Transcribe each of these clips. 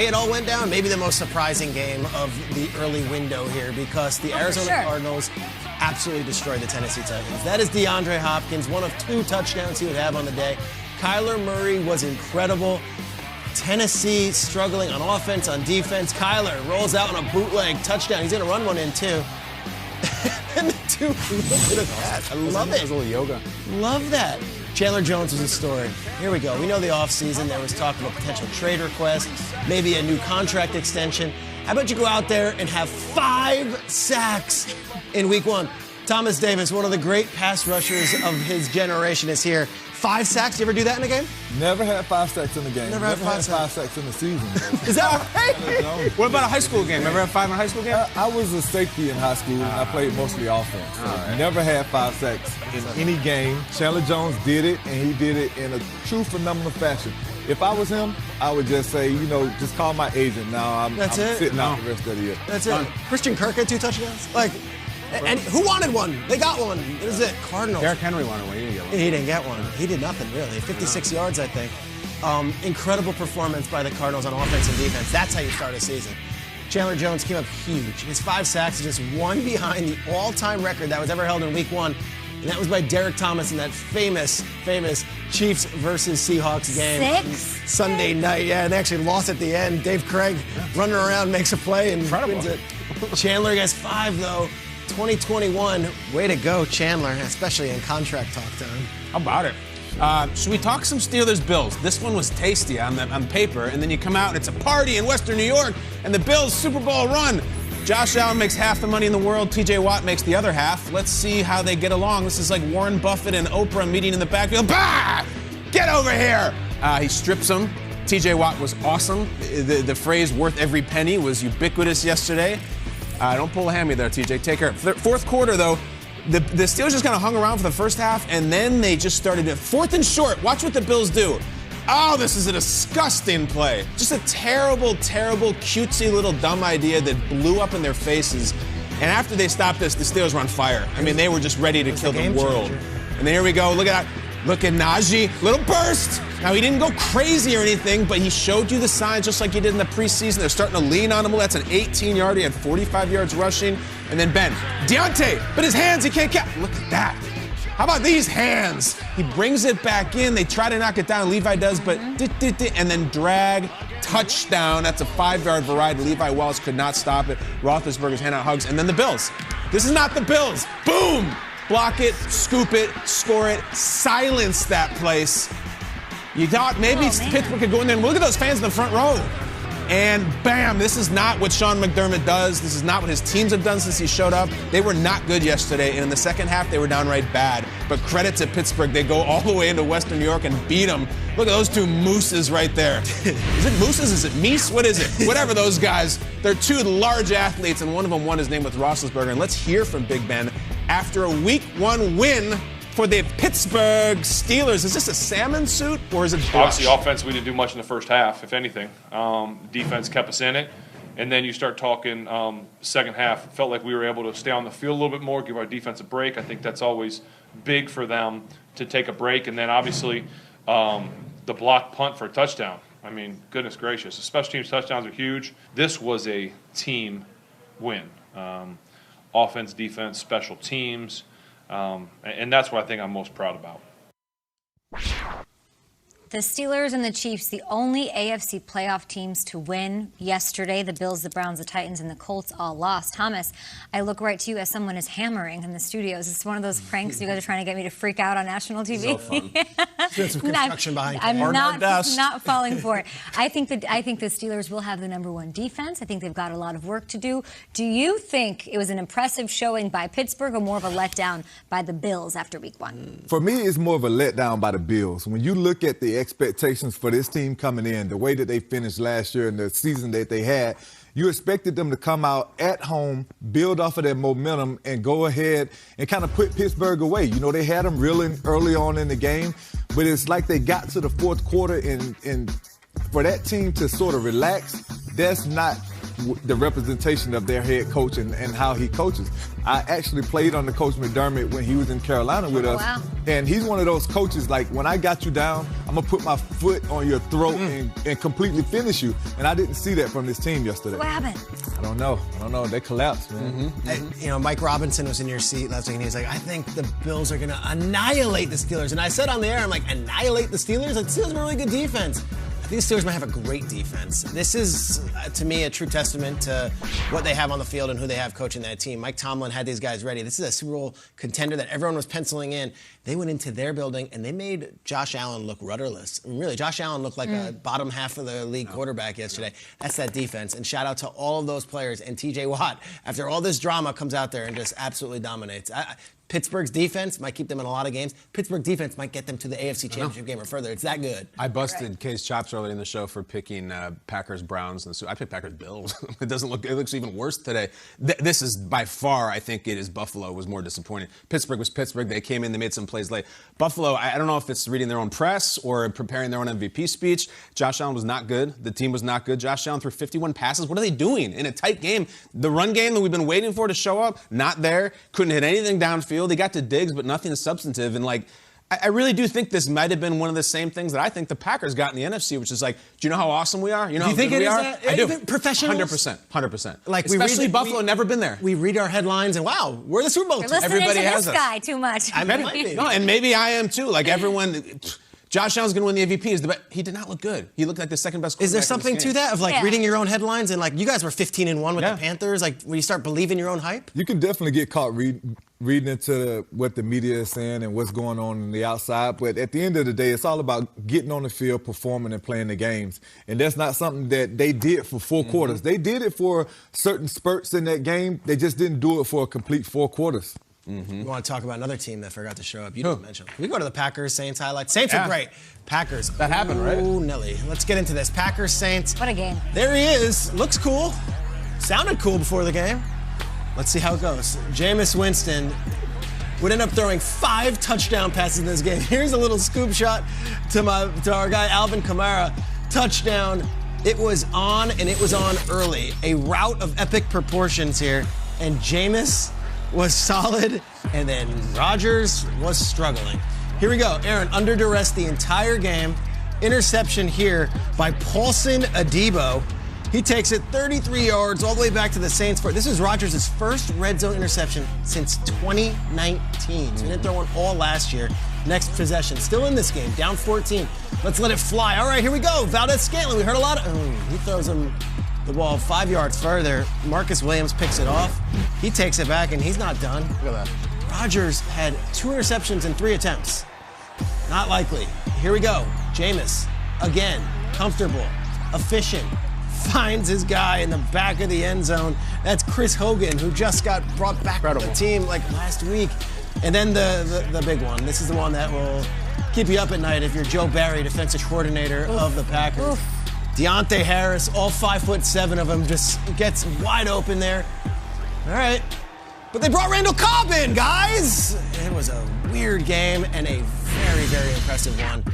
It all went down. Maybe the most surprising game of the early window here because the Arizona Cardinals absolutely destroyed the Tennessee Titans. That is DeAndre Hopkins, one of 2 touchdowns he would have on the day. Kyler Murray was incredible. Tennessee struggling on offense, on defense. Kyler rolls out on a bootleg touchdown. He's going to run one in, too. And the 2, look at that. I love it. A little yoga. Love that. Chandler Jones was a story. Here we go. We know the offseason. There was talk of a potential trade request, maybe a new contract extension. How about you go out there and have 5 sacks in week 1? Thomas Davis, one of the great pass rushers of his generation, is here. 5 sacks? You ever do that in a game? Never had 5 sacks in a game. Never had 5 sacks in the season. Is that right? What about a high school game? Ever had 5 in a high school game? I was a safety in high school, and I played mostly offense. So never had 5 sacks in any game. Chandler Jones did it, and he did it in a true phenomenal fashion. If I was him, I would just say, just call my agent. Now I'm sitting out the rest of the year. That's it. Christian Kirk had 2 touchdowns. And who wanted one? They got one. What is it? Cardinals. Derrick Henry wanted one. He didn't get one. He didn't get one. He did nothing, really. 56 yards, I think. Incredible performance by the Cardinals on offense and defense. That's how you start a season. Chandler Jones came up huge. His 5 sacks is just 1 behind the all-time record that was ever held in week 1. And that was by Derek Thomas in that famous Chiefs versus Seahawks game. 6? Sunday night. Yeah, and they actually lost at the end. Dave Craig running around, makes a play, and wins it. Chandler gets 5, though. 2021, way to go, Chandler, especially in contract talk time. How about it? Should we talk some Steelers-Bills? This one was tasty on paper, and then you come out and it's a party in Western New York, and the Bills Super Bowl run. Josh Allen makes half the money in the world. T.J. Watt makes the other half. Let's see how they get along. This is like Warren Buffett and Oprah meeting in the backfield. Bah! Get over here! He strips him. T.J. Watt was awesome. The phrase "worth every penny" was ubiquitous yesterday. Don't pull a hammy there, TJ. Take care. Fourth quarter, though, the Steelers just kind of hung around for the first half, and then they just started to 4th and short. Watch what the Bills do. Oh, this is a disgusting play. Just a terrible, cutesy little dumb idea that blew up in their faces. And after they stopped this, the Steelers were on fire. I mean, they were just ready to kill the world. And then here we go. Look at that. Look at Najee. Little burst. Now, he didn't go crazy or anything, but he showed you the signs just like he did in the preseason. They're starting to lean on him. That's an 18-yarder. He had 45 yards rushing. And then Ben. Deontay. But his hands, he can't catch. Look at that. How about these hands? He brings it back in. They try to knock it down. Levi does, but and then drag. Touchdown. That's a 5-yard variety. Levi Wallace could not stop it. Roethlisberger's hand out hugs. And then the Bills. This is not the Bills. Boom! Block it, scoop it, score it, silence that place. You thought maybe Pittsburgh could go in there and look at those fans in the front row. And bam, this is not what Sean McDermott does. This is not what his teams have done since he showed up. They were not good yesterday, and in the second half, they were downright bad. But credit to Pittsburgh. They go all the way into Western New York and beat them. Look at those 2 mooses right there. Is it mooses? Is it meese? What is it? Whatever those guys. They're 2 large athletes, and one of them won his name with Roethlisberger. And let's hear from Big Ben after a Week 1 win for the Pittsburgh Steelers. Is this a salmon suit or is it brush? Obviously, offense, we didn't do much in the first half, if anything. Defense kept us in it. And then you start talking second half. Felt like we were able to stay on the field a little bit more, give our defense a break. I think that's always big for them to take a break. And then, obviously, the block punt for a touchdown. I mean, goodness gracious. The special teams touchdowns are huge. This was a team win. Offense, defense, special teams. And that's what I think I'm most proud about. The Steelers and the Chiefs, the only AFC playoff teams to win yesterday. The Bills, the Browns, the Titans, and the Colts all lost. Thomas, I look right to you as someone is hammering in the studios. It's one of those pranks you guys are trying to get me to freak out on national TV. So fun. There's some construction behind it. I'm not falling for it. I think the Steelers will have the #1 defense. I think they've got a lot of work to do. Do you think it was an impressive showing by Pittsburgh or more of a letdown by the Bills after Week 1? For me, it's more of a letdown by the Bills. When you look at the expectations for this team coming in, the way that they finished last year and the season that they had, you expected them to come out at home, build off of their momentum, and go ahead and kind of put Pittsburgh away. You know, they had them reeling early on in the game, but it's like they got to the fourth quarter, and for that team to sort of relax, that's not the representation of their head coach and how he coaches. I actually played under Coach McDermott when he was in Carolina with us. Wow. And he's one of those coaches, like, when I got you down, I'm going to put my foot on your throat and completely finish you. And I didn't see that from this team yesterday. What happened? I don't know. They collapsed, man. Mike Robinson was in your seat last week, and he was like, I think the Bills are going to annihilate the Steelers. And I said on the air, I'm like, annihilate the Steelers? Like, the Steelers have a really good defense. I think the Steelers might have a great defense. This is, to me, a true testament to what they have on the field and who they have coaching that team. Mike Tomlin had these guys ready. This is a Super Bowl contender that everyone was penciling in. They went into their building, and they made Josh Allen look rudderless. I mean, really, Josh Allen looked like a bottom half of the league quarterback yesterday. That's that defense. And shout out to all of those players. And T.J. Watt, after all this drama, comes out there and just absolutely dominates. Pittsburgh's defense might keep them in a lot of games. Pittsburgh defense might get them to the AFC Championship game or further. It's that good. I busted Kay's chops earlier in the show for picking Packers-Browns. I picked Packers-Bills. It looks even worse today. This is by far, I think it is Buffalo was more disappointing. Pittsburgh was Pittsburgh. They came in, they made some plays late. Buffalo, I don't know if it's reading their own press or preparing their own MVP speech. Josh Allen was not good. The team was not good. Josh Allen threw 51 passes. What are they doing in a tight game? The run game that we've been waiting for to show up, not there. Couldn't hit anything downfield. They got to Diggs, but nothing is substantive. And, I really do think this might have been one of the same things that I think the Packers got in the NFC, which is do you know how awesome we are? You know how good we are? I do. Professionals? 100%. Especially Buffalo, never been there. We read our headlines and, wow, we're the Super Bowl team. Everybody has this guy too much. And maybe I am too. Everyone... Josh Allen's going to win the MVP. He did not look good. He looked like the second best quarterback. Is there something to that of reading your own headlines and you guys were 15-1 with the Panthers? When you start believing your own hype? You can definitely get caught reading into what the media is saying and what's going on the outside. But at the end of the day, it's all about getting on the field, performing, and playing the games. And that's not something that they did for 4 quarters. They did it for certain spurts in that game. They just didn't do it for a complete 4 quarters. We want to talk about another team that forgot to show up. You didn't mention them. Can we go to the Packers Saints highlights? Saints are great. Packers. That happened, right? Oh, Nelly. Let's get into this. Packers Saints. What a game. There he is. Looks cool. Sounded cool before the game. Let's see how it goes. Jameis Winston would end up throwing 5 touchdown passes in this game. Here's a little scoop shot to our guy Alvin Kamara. Touchdown. It was on, and it was on early. A rout of epic proportions here. And Jameis was solid, and then Rodgers was struggling. Here we go. Aaron, under duress the entire game. Interception here by Paulson Adebo. He takes it 33 yards all the way back to the Saints. This is Rodgers' first red zone interception since 2019. So he didn't throw one all last year. Next possession, still in this game, down 14. Let's let it fly. All right, here we go. Valdez-Scantling, we heard a lot of... he throws him the ball 5 yards further. Marcus Williams picks it off. He takes it back, and he's not done. Look at that. Rodgers had 2 interceptions in 3 attempts. Not likely. Here we go. Jameis, again, comfortable, efficient, finds his guy in the back of the end zone. That's Chris Hogan, who just got brought back to the team last week. And then the big one. This is the one that will keep you up at night if you're Joe Barry, defensive coordinator of the Packers. Deontay Harris, all 5'7" of them, just gets wide open there. All right. But they brought Randall Cobb in, guys! It was a weird game and a very, very impressive one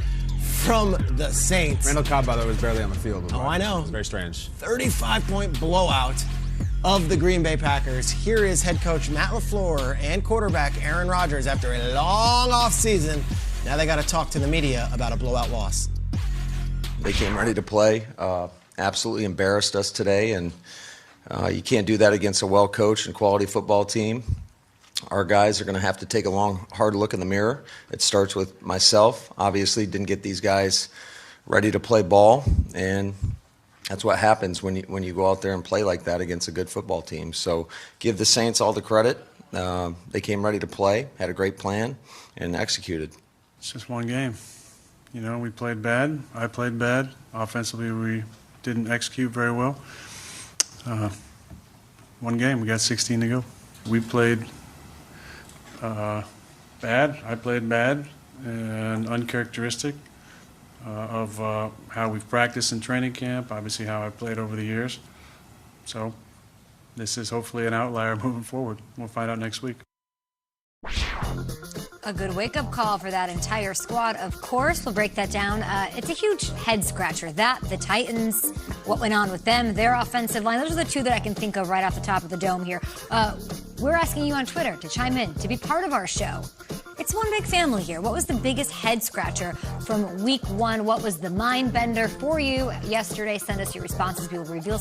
from the Saints. Randall Cobb, by the way, was barely on the field. Oh, I know. It was very strange. 35-point blowout of the Green Bay Packers. Here is head coach Matt LaFleur and quarterback Aaron Rodgers after a long offseason. Now they got to talk to the media about a blowout loss. They came ready to play, absolutely embarrassed us today, and you can't do that against a well-coached and quality football team. Our guys are going to have to take a long, hard look in the mirror. It starts with myself. Obviously, didn't get these guys ready to play ball, and that's what happens when you go out there and play like that against a good football team. So give the Saints all the credit. They came ready to play, had a great plan, and executed. It's just one game. We played bad. I played bad. Offensively, we didn't execute very well. One game. We got 16 to go. We played bad. I played bad and uncharacteristic of how we've practiced in training camp, obviously how I played over the years. So this is hopefully an outlier moving forward. We'll find out next week. A good wake-up call for that entire squad, of course. We'll break that down. It's a huge head-scratcher. That, the Titans, what went on with them, their offensive line. Those are the two that I can think of right off the top of the dome here. We're asking you on Twitter to chime in, to be part of our show. It's one big family here. What was the biggest head-scratcher from week one? What was the mind-bender for you yesterday? Send us your responses. We will reveal